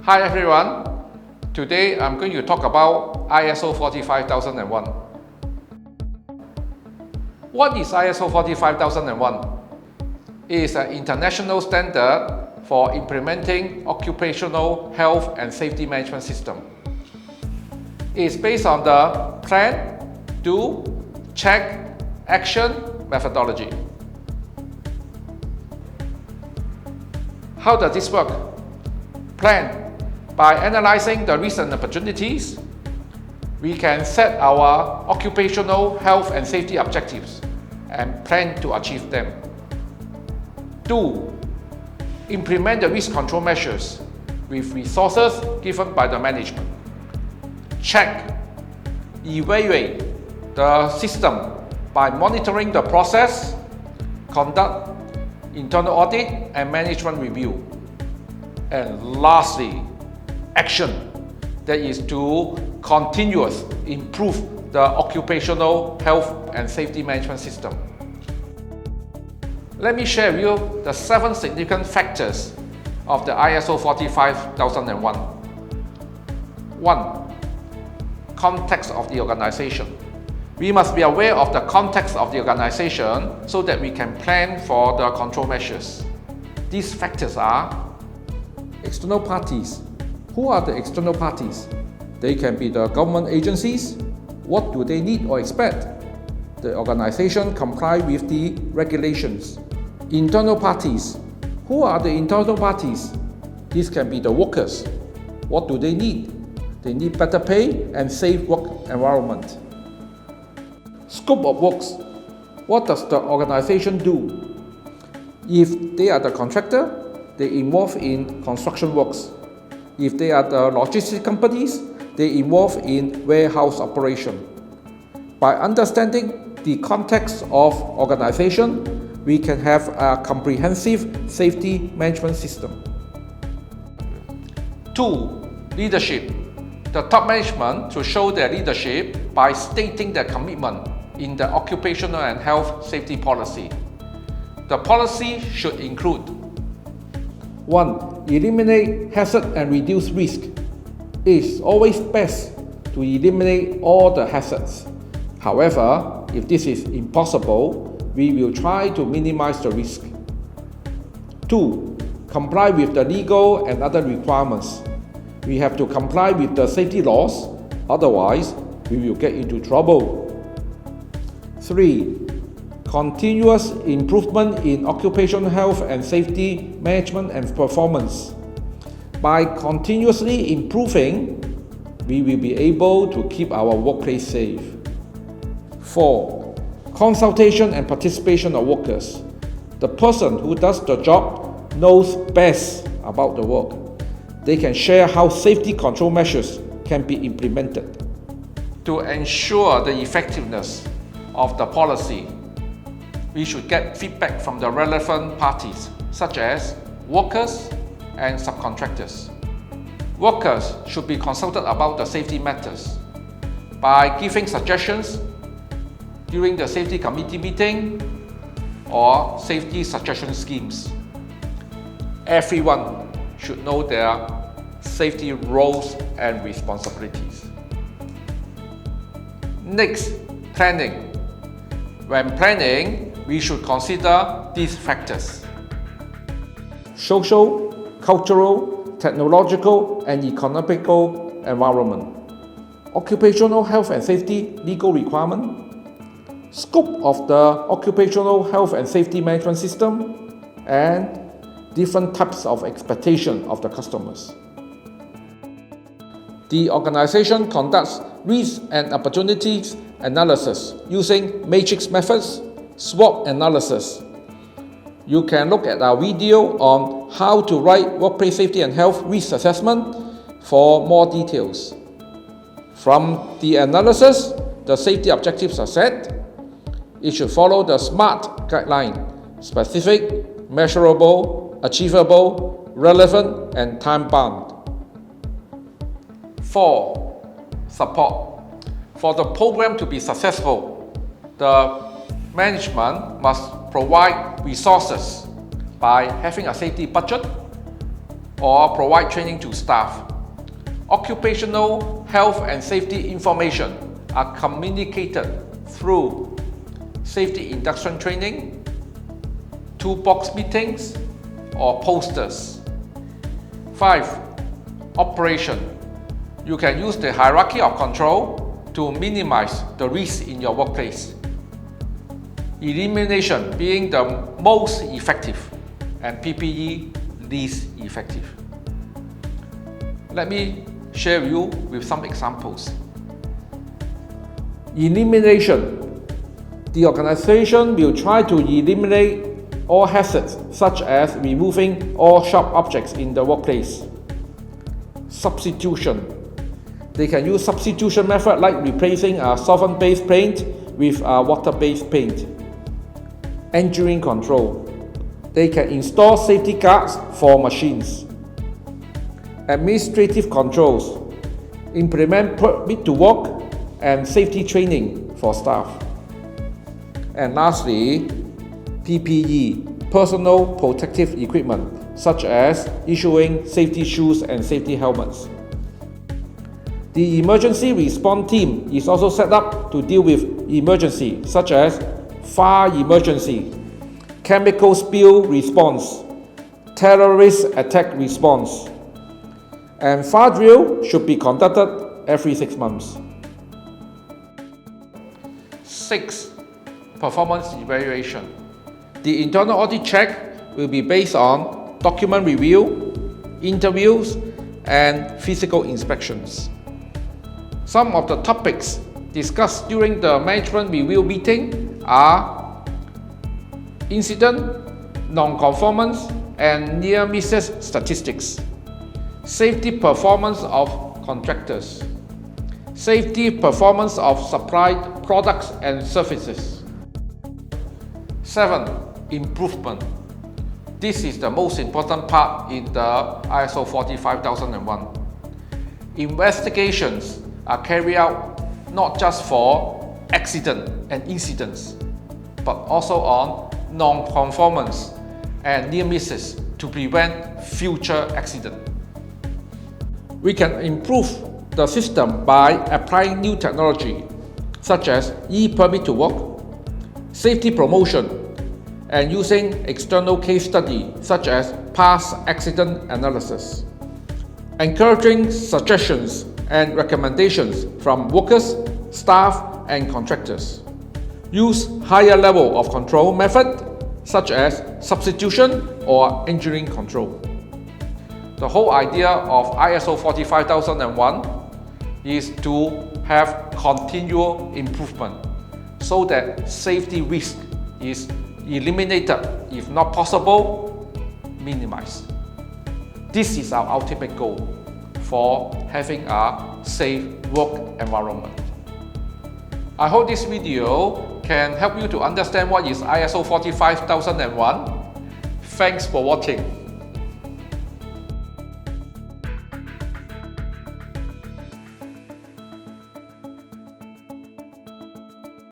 Hi everyone, today I'm going to talk about ISO 45001. What is ISO 45001? It is an international standard for implementing occupational health and safety management system. It is based on the plan, do, check, action methodology. How does this work? Plan. By analyzing the risks and opportunities, we can set our occupational health and safety objectives and plan to achieve them. Do. Implement the risk control measures with resources given by the management. Check. Evaluate the system by monitoring the process, conduct internal audit and management review. And lastly, action, that is to continuously improve the occupational health and safety management system. Let me share with you the 7 significant factors of the ISO 45001. 1. Context of the organization. We must be aware of the context of the organization so that we can plan for the control measures. These factors are external parties. Who are the external parties? They can be the government agencies. What do they need or expect? The organization comply with the regulations. Internal parties. Who are the internal parties? These can be the workers. What do they need? They need better pay and safe work environment. Scope of works. What does the organization do? If they are the contractor, they involve in construction works. If they are the logistics companies, they involve in warehouse operation. By understanding the context of organization, we can have a comprehensive safety management system. 2. Leadership. The top management to show their leadership by stating their commitment in the occupational and health safety policy. The policy should include 1. Eliminate hazard and reduce risk. It is always best to eliminate all the hazards. However, if this is impossible, we will try to minimize the risk. 2. Comply with the legal and other requirements. We have to comply with the safety laws, otherwise we will get into trouble. 3. Continuous improvement in occupational health and safety management and performance. By continuously improving, we will be able to keep our workplace safe. 4. Consultation and participation of workers. The person who does the job knows best about the work. They can share how safety control measures can be implemented. To ensure the effectiveness of the policy, we should get feedback from the relevant parties, such as workers and subcontractors. Workers should be consulted about the safety matters by giving suggestions during the safety committee meeting or safety suggestion schemes. Everyone should know their safety roles and responsibilities. Next, planning. When planning, we should consider these factors: social, cultural, technological, and economical environment, occupational health and safety legal requirement, scope of the occupational health and safety management system, and different types of expectation of the customers. The organization conducts risk and opportunities analysis using matrix methods, SWOT analysis. You can look at our video on how to write workplace safety and health risk assessment for more details. From the analysis, the safety objectives are set. It should follow the SMART guideline: specific, measurable, achievable, relevant, and time-bound. 4. Support. For the program to be successful, the management must provide resources by having a safety budget or provide training to staff. Occupational health and safety information are communicated through safety induction training, toolbox meetings, or posters. 5. Operation. You can use the hierarchy of control to minimize the risk in your workplace. Elimination being the most effective and PPE least effective. Let me share with you with some examples. Elimination. The organization will try to eliminate all hazards such as removing all sharp objects in the workplace. Substitution. They can use substitution method like replacing a solvent-based paint with a water-based paint. Engineering control. They can install safety guards for machines. Administrative controls. Implement permit to work and safety training for staff. And lastly, PPE, personal protective equipment, such as issuing safety shoes and safety helmets. The emergency response team is also set up to deal with emergency, such as fire emergency, chemical spill response, terrorist attack response, and fire drill should be conducted every 6 months. 6. Performance evaluation. The internal audit check will be based on document review, interviews, and physical inspections. Some of the topics discussed during the management review meeting are incident, non-conformance, and near misses statistics, safety performance of contractors, safety performance of supplied products and services. 7. Improvement. This is the most important part in the ISO 45001. Investigations are carried out not just for accident and incidents, but also on non-conformance and near misses to prevent future accidents. We can improve the system by applying new technology such as e-permit to work, safety promotion, and using external case study such as past accident analysis. Encouraging suggestions and recommendations from workers, staff, and contractors. Use higher level of control method such as substitution or engineering control. The whole idea of ISO 45001 is to have continual improvement so that safety risk is eliminated, if not possible, minimized. This is our ultimate goal for having a safe work environment. I hope this video can help you to understand what is ISO 45001. Thanks for watching.